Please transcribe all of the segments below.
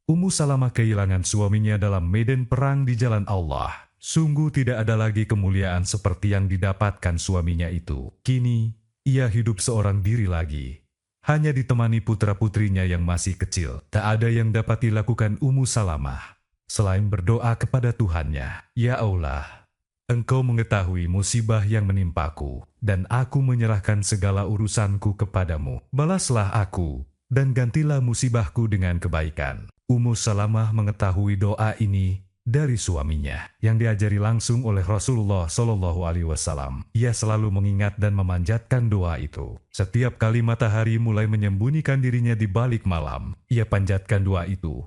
Ummu Salamah kehilangan suaminya dalam medan perang di jalan Allah. Sungguh tidak ada lagi kemuliaan seperti yang didapatkan suaminya itu. Kini, ia hidup seorang diri lagi. Hanya ditemani putra-putrinya yang masih kecil. Tak ada yang dapat dilakukan Ummu Salamah selain berdoa kepada Tuhannya. Ya Allah, Engkau mengetahui musibah yang menimpaku, dan aku menyerahkan segala urusanku kepadamu. Balaslah aku, dan gantilah musibahku dengan kebaikan. Ummu Salamah mengetahui doa ini dari suaminya, yang diajari langsung oleh Rasulullah SAW. Ia selalu mengingat dan memanjatkan doa itu. Setiap kali matahari mulai menyembunyikan dirinya di balik malam, ia panjatkan doa itu.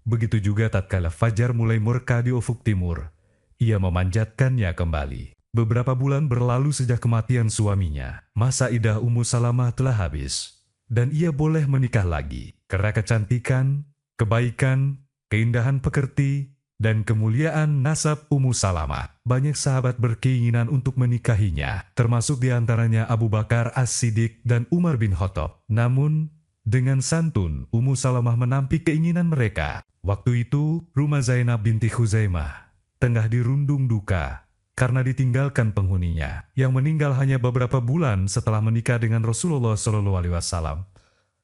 Begitu juga tatkala fajar mulai murka di ufuk timur, ia memanjatkannya kembali. Beberapa bulan berlalu sejak kematian suaminya. Masa idah Ummu Salamah telah habis, dan ia boleh menikah lagi. Karena kecantikan, kebaikan, keindahan pekerti, dan kemuliaan nasab Ummu Salamah, banyak sahabat berkeinginan untuk menikahinya, termasuk diantaranya Abu Bakar As-Siddiq dan Umar bin Khattab. Namun, dengan santun, Ummu Salamah menampik keinginan mereka. Waktu itu, rumah Zainab binti Khuzaimah tengah dirundung duka karena ditinggalkan penghuninya yang meninggal hanya beberapa bulan setelah menikah dengan Rasulullah SAW.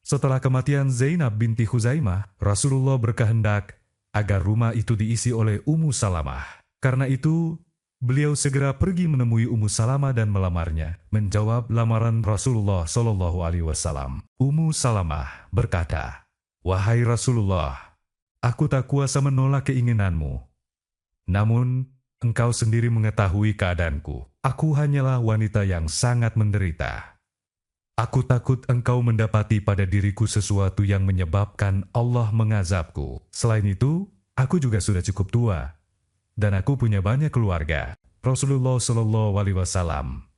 Setelah kematian Zainab binti Khuzaimah, Rasulullah berkehendak agar rumah itu diisi oleh Ummu Salamah. Karena itu, beliau segera pergi menemui Ummu Salamah dan melamarnya, menjawab lamaran Rasulullah SAW. Ummu Salamah berkata, "Wahai Rasulullah, aku tak kuasa menolak keinginanmu. Namun, engkau sendiri mengetahui keadaanku. Aku hanyalah wanita yang sangat menderita. Aku takut engkau mendapati pada diriku sesuatu yang menyebabkan Allah mengazabku. Selain itu, aku juga sudah cukup tua, dan aku punya banyak keluarga." Rasulullah SAW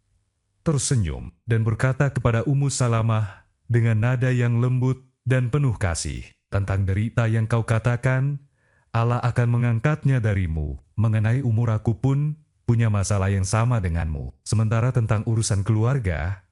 tersenyum dan berkata kepada Ummu Salamah dengan nada yang lembut dan penuh kasih, "Tentang derita yang kau katakan, Allah akan mengangkatnya darimu. Mengenai umur aku pun punya masalah yang sama denganmu. Sementara tentang urusan keluarga,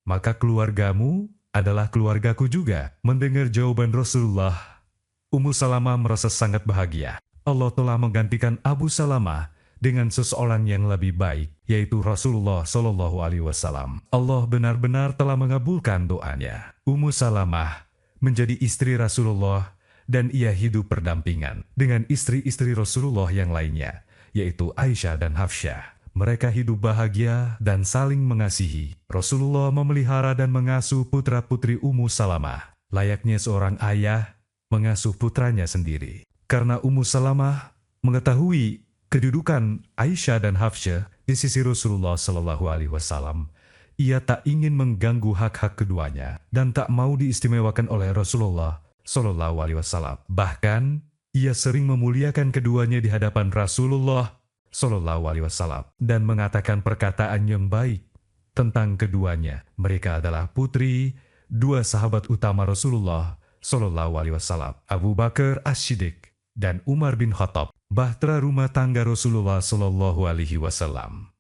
maka keluargamu adalah keluargaku juga." Mendengar jawaban Rasulullah, Ummu Salamah merasa sangat bahagia. Allah telah menggantikan Abu Salamah dengan seseorang yang lebih baik, yaitu Rasulullah SAW. Allah benar-benar telah mengabulkan doanya. Ummu Salamah menjadi istri Rasulullah, dan ia hidup berdampingan dengan istri-istri Rasulullah yang lainnya, yaitu Aisyah dan Hafsyah. Mereka hidup bahagia dan saling mengasihi. Rasulullah memelihara dan mengasuh putra-putri Ummu Salamah, layaknya seorang ayah mengasuh putranya sendiri. Karena Ummu Salamah mengetahui kedudukan Aisyah dan Hafsyah di sisi Rasulullah SAW, ia tak ingin mengganggu hak-hak keduanya dan tak mau diistimewakan oleh Rasulullah SAW. Bahkan, ia sering memuliakan keduanya di hadapan Rasulullah SAW dan mengatakan perkataan yang baik tentang keduanya. Mereka adalah putri dua sahabat utama Rasulullah SAW, Abu Bakar As-Siddiq dan Umar bin Khattab, bahtera rumah tangga Rasulullah SAW.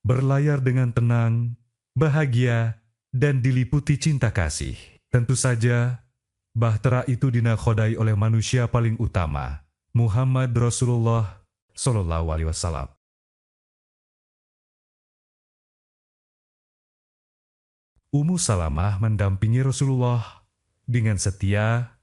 Berlayar dengan tenang, bahagia, dan diliputi cinta kasih. Tentu saja, bahtera itu dinakhodai oleh manusia paling utama, Muhammad Rasulullah SAW. Ummu Salamah mendampingi Rasulullah dengan setia,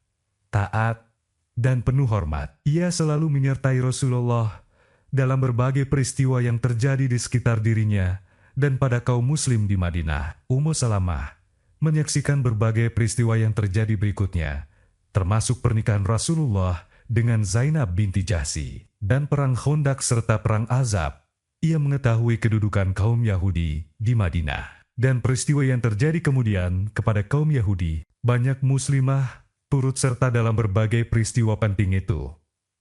taat, dan penuh hormat. Ia selalu menyertai Rasulullah dalam berbagai peristiwa yang terjadi di sekitar dirinya dan pada kaum muslim di Madinah. Ummu Salamah menyaksikan berbagai peristiwa yang terjadi berikutnya, termasuk pernikahan Rasulullah dengan Zainab binti Jahsy dan perang Khandaq serta perang Ahzab. Ia mengetahui kedudukan kaum Yahudi di Madinah dan peristiwa yang terjadi kemudian kepada kaum Yahudi. Banyak muslimah turut serta dalam berbagai peristiwa penting itu,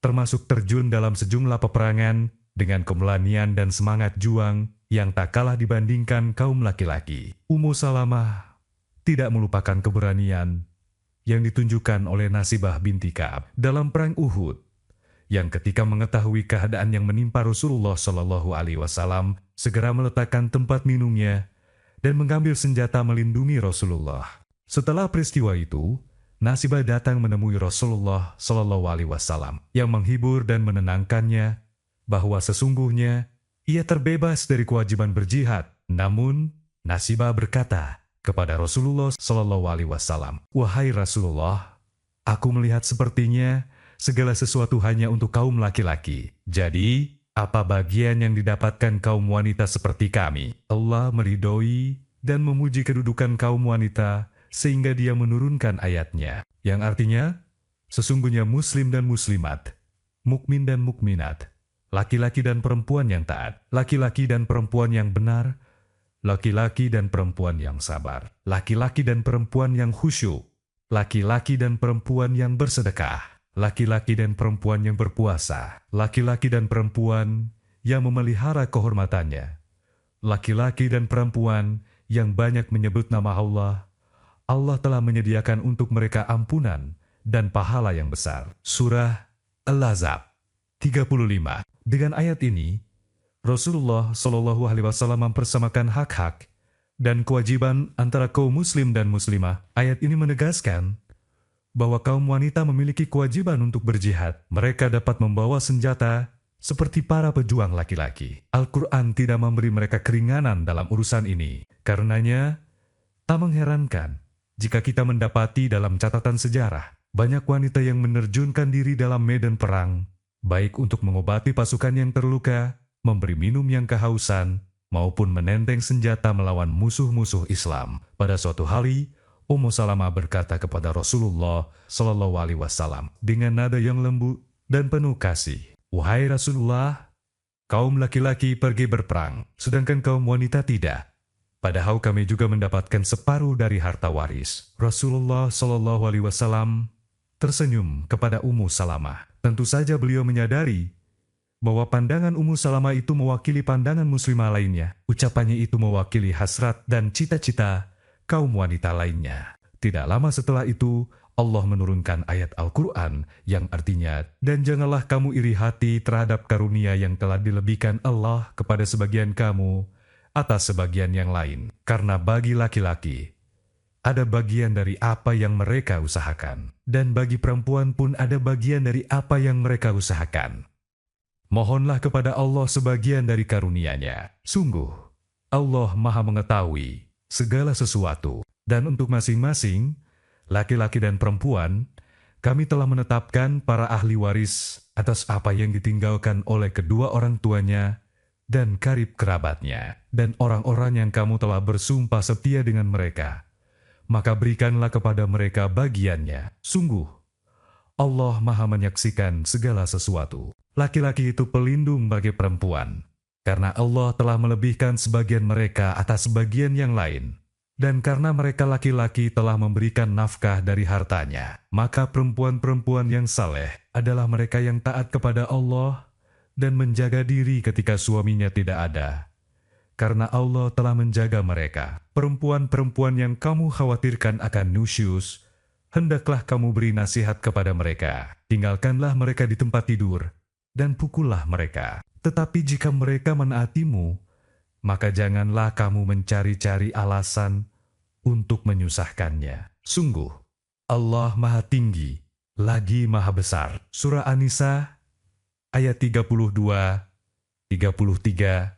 termasuk terjun dalam sejumlah peperangan dengan kemelanian dan semangat juang yang tak kalah dibandingkan kaum laki-laki. Ummu Salamah tidak melupakan keberanian yang ditunjukkan oleh Nasibah binti Ka'ab dalam perang Uhud, yang ketika mengetahui keadaan yang menimpa Rasulullah SAW, segera meletakkan tempat minumnya dan mengambil senjata melindungi Rasulullah. Setelah peristiwa itu, Nasibah datang menemui Rasulullah Shallallahu Alaihi Wasallam yang menghibur dan menenangkannya bahwa sesungguhnya ia terbebas dari kewajiban berjihad. Namun, Nasibah berkata kepada Rasulullah Shallallahu Alaihi Wasallam, "Wahai Rasulullah, aku melihat sepertinya segala sesuatu hanya untuk kaum laki-laki. Jadi, apa bagian yang didapatkan kaum wanita seperti kami?" Allah meridhoi dan memuji kedudukan kaum wanita sehingga Dia menurunkan ayatnya, yang artinya, sesungguhnya muslim dan muslimat, mukmin dan mukminat, laki-laki dan perempuan yang taat, laki-laki dan perempuan yang benar, laki-laki dan perempuan yang sabar, laki-laki dan perempuan yang khusyuk, laki-laki dan perempuan yang bersedekah, laki-laki dan perempuan yang berpuasa, laki-laki dan perempuan yang memelihara kehormatannya, laki-laki dan perempuan yang banyak menyebut nama Allah. Allah telah menyediakan untuk mereka ampunan dan pahala yang besar. Surah Al-Ahzab 35. Dengan ayat ini, Rasulullah Shallallahu Alaihi Wasallam mempersamakan hak-hak dan kewajiban antara kaum muslim dan muslimah. Ayat ini menegaskan bahwa kaum wanita memiliki kewajiban untuk berjihad. Mereka dapat membawa senjata seperti para pejuang laki-laki. Al-Quran tidak memberi mereka keringanan dalam urusan ini. Karenanya, tak mengherankan jika kita mendapati dalam catatan sejarah, banyak wanita yang menerjunkan diri dalam medan perang, baik untuk mengobati pasukan yang terluka, memberi minum yang kehausan, maupun menenteng senjata melawan musuh-musuh Islam. Pada suatu hari, Ummu Salamah berkata kepada Rasulullah Shallallahu Alaihi Wasallam dengan nada yang lembut dan penuh kasih, "Wahai Rasulullah, kaum laki-laki pergi berperang, sedangkan kaum wanita tidak. Padahal kami juga mendapatkan separuh dari harta waris." Rasulullah Shallallahu Alaihi Wasallam tersenyum kepada Ummu Salamah. Tentu saja beliau menyadari bahwa pandangan Ummu Salamah itu mewakili pandangan muslimah lainnya. Ucapannya itu mewakili hasrat dan cita-cita kaum wanita lainnya. Tidak lama setelah itu, Allah menurunkan ayat Al-Quran yang artinya, "Dan janganlah kamu iri hati terhadap karunia yang telah dilebihkan Allah kepada sebagian kamu atas sebagian yang lain. Karena bagi laki-laki ada bagian dari apa yang mereka usahakan, dan bagi perempuan pun ada bagian dari apa yang mereka usahakan. Mohonlah kepada Allah sebagian dari karunia-Nya. Sungguh, Allah Maha mengetahui segala sesuatu, dan untuk masing-masing, laki-laki dan perempuan, kami telah menetapkan para ahli waris atas apa yang ditinggalkan oleh kedua orang tuanya dan karib kerabatnya, dan orang-orang yang kamu telah bersumpah setia dengan mereka, maka berikanlah kepada mereka bagiannya. Sungguh, Allah Maha menyaksikan segala sesuatu." Laki-laki itu pelindung bagi perempuan, karena Allah telah melebihkan sebagian mereka atas sebagian yang lain, dan karena mereka laki-laki telah memberikan nafkah dari hartanya, maka perempuan-perempuan yang saleh adalah mereka yang taat kepada Allah dan menjaga diri ketika suaminya tidak ada, karena Allah telah menjaga mereka. Perempuan-perempuan yang kamu khawatirkan akan nusyus, hendaklah kamu beri nasihat kepada mereka. Tinggalkanlah mereka di tempat tidur, dan pukullah mereka. Tetapi jika mereka menaatimu, maka janganlah kamu mencari-cari alasan untuk menyusahkannya. Sungguh, Allah Maha Tinggi, lagi Maha Besar. Surah An-Nisa ayat 32, 33,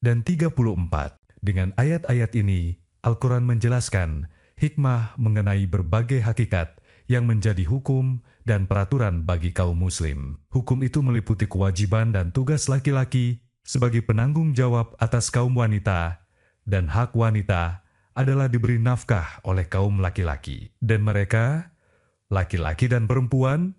dan 34. Dengan ayat-ayat ini, Al-Quran menjelaskan hikmah mengenai berbagai hakikat yang menjadi hukum dan peraturan bagi kaum muslim. Hukum itu meliputi kewajiban dan tugas laki-laki sebagai penanggung jawab atas kaum wanita, dan hak wanita adalah diberi nafkah oleh kaum laki-laki. Dan mereka, laki-laki dan perempuan,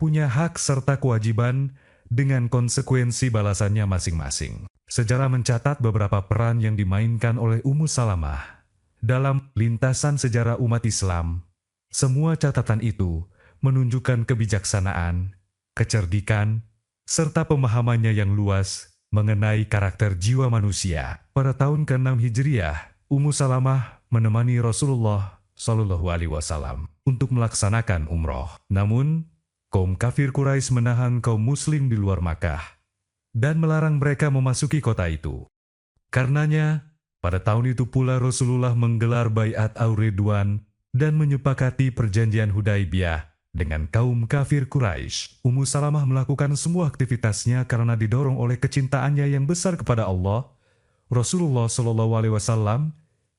punya hak serta kewajiban dengan konsekuensi balasannya masing-masing. Sejarah mencatat beberapa peran yang dimainkan oleh Ummu Salamah dalam lintasan sejarah umat Islam. Semua catatan itu menunjukkan kebijaksanaan, kecerdikan, serta pemahamannya yang luas mengenai karakter jiwa manusia. Pada tahun ke-6 Hijriah, Ummu Salamah menemani Rasulullah Shallallahu Alaihi Wasallam untuk melaksanakan umroh. Namun, kaum kafir Quraisy menahan kaum muslim di luar Makkah dan melarang mereka memasuki kota itu. Karenanya, pada tahun itu pula Rasulullah menggelar Baiat Ar-Ridwan dan menyepakati perjanjian Hudaibiyah dengan kaum kafir Quraisy. Ummu Salamah melakukan semua aktivitasnya karena didorong oleh kecintaannya yang besar kepada Allah, Rasulullah Shallallahu Alaihi Wasallam,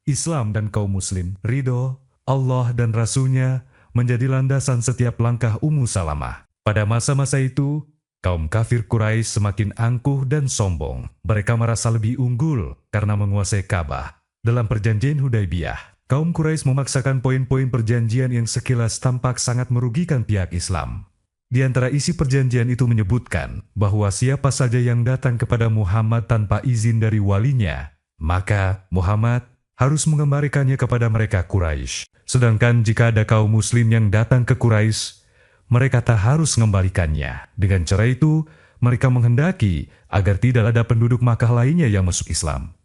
Islam dan kaum Muslim. Ridho Allah dan Rasul-Nya menjadi landasan setiap langkah Ummu Salamah. Pada masa-masa itu, kaum kafir Quraisy semakin angkuh dan sombong. Mereka merasa lebih unggul karena menguasai Ka'bah. Dalam perjanjian Hudaibiyah, kaum Quraisy memaksakan poin-poin perjanjian yang sekilas tampak sangat merugikan pihak Islam. Di antara isi perjanjian itu menyebutkan bahwa siapa saja yang datang kepada Muhammad tanpa izin dari walinya, maka Muhammad harus mengembalikannya kepada mereka Quraisy. Sedangkan jika ada kaum muslim yang datang ke Quraisy, mereka tak harus mengembalikannya. Dengan cara itu, mereka menghendaki agar tidak ada penduduk Makkah lainnya yang masuk Islam.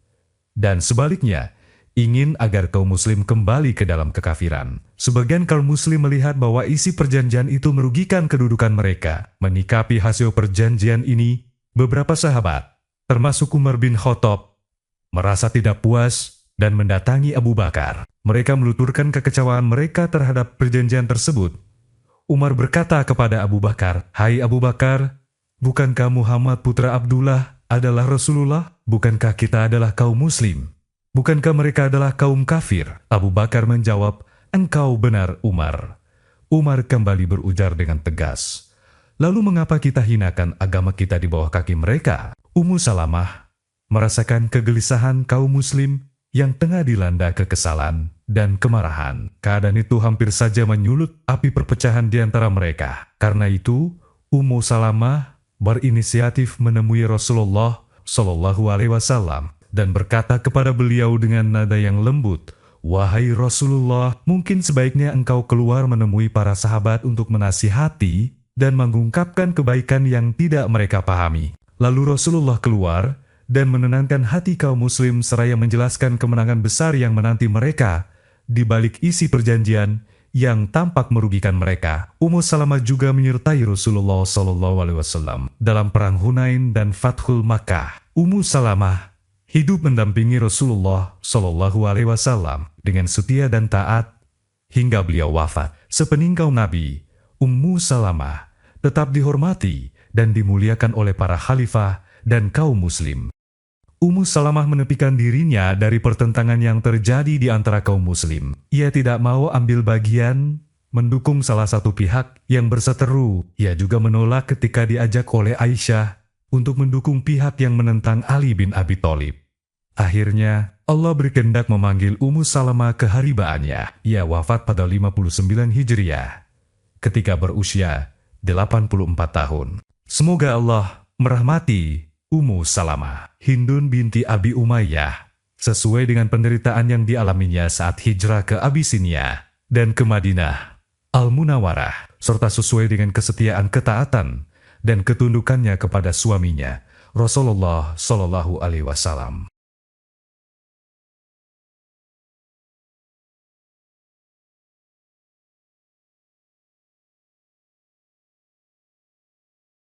Dan sebaliknya, ingin agar kaum muslim kembali ke dalam kekafiran. Sebagian kaum muslim melihat bahwa isi perjanjian itu merugikan kedudukan mereka. Menyikapi hasil perjanjian ini, beberapa sahabat, termasuk Umar bin Khattab, merasa tidak puas dan mendatangi Abu Bakar. Mereka menuturkan kekecewaan mereka terhadap perjanjian tersebut. Umar berkata kepada Abu Bakar, "Hai Abu Bakar, bukankah Muhammad putra Abdullah adalah Rasulullah? Bukankah kita adalah kaum muslim? Bukankah mereka adalah kaum kafir?" Abu Bakar menjawab, "Engkau benar, Umar." Umar kembali berujar dengan tegas, "Lalu mengapa kita hinakan agama kita di bawah kaki mereka?" Ummu Salamah merasakan kegelisahan kaum muslim yang tengah dilanda kekesalan dan kemarahan. Keadaan itu hampir saja menyulut api perpecahan di antara mereka. Karena itu, Ummu Salamah berinisiatif menemui Rasulullah Shallallahu Alaihi Wasallam dan berkata kepada beliau dengan nada yang lembut, "Wahai Rasulullah, mungkin sebaiknya engkau keluar menemui para sahabat untuk menasihati dan mengungkapkan kebaikan yang tidak mereka pahami." Lalu Rasulullah keluar dan menenangkan hati kaum muslim seraya menjelaskan kemenangan besar yang menanti mereka di balik isi perjanjian yang tampak merugikan mereka. Ummu Salamah juga menyertai Rasulullah SAW dalam perang Hunain dan Fathul Makkah. Ummu Salamah hidup mendampingi Rasulullah SAW dengan setia dan taat hingga beliau wafat. Sepeninggal Nabi, Ummu Salamah tetap dihormati dan dimuliakan oleh para khalifah dan kaum muslim. Ummu Salamah menepikan dirinya dari pertentangan yang terjadi di antara kaum muslim. Ia tidak mau ambil bagian mendukung salah satu pihak yang berseteru. Ia juga menolak ketika diajak oleh Aisyah untuk mendukung pihak yang menentang Ali bin Abi Thalib. Akhirnya, Allah berkehendak memanggil Ummu Salamah ke haribaannya. Ia wafat pada 59 Hijriah, ketika berusia 84 tahun. Semoga Allah merahmati Ummu Salamah. Hindun binti Abi Umayyah, sesuai dengan penderitaan yang dialaminya saat hijrah ke Abisinia dan ke Madinah Al-Munawwarah, serta sesuai dengan kesetiaan, ketaatan, dan ketundukannya kepada suaminya, Rasulullah Shallallahu Alaihi Wasallam.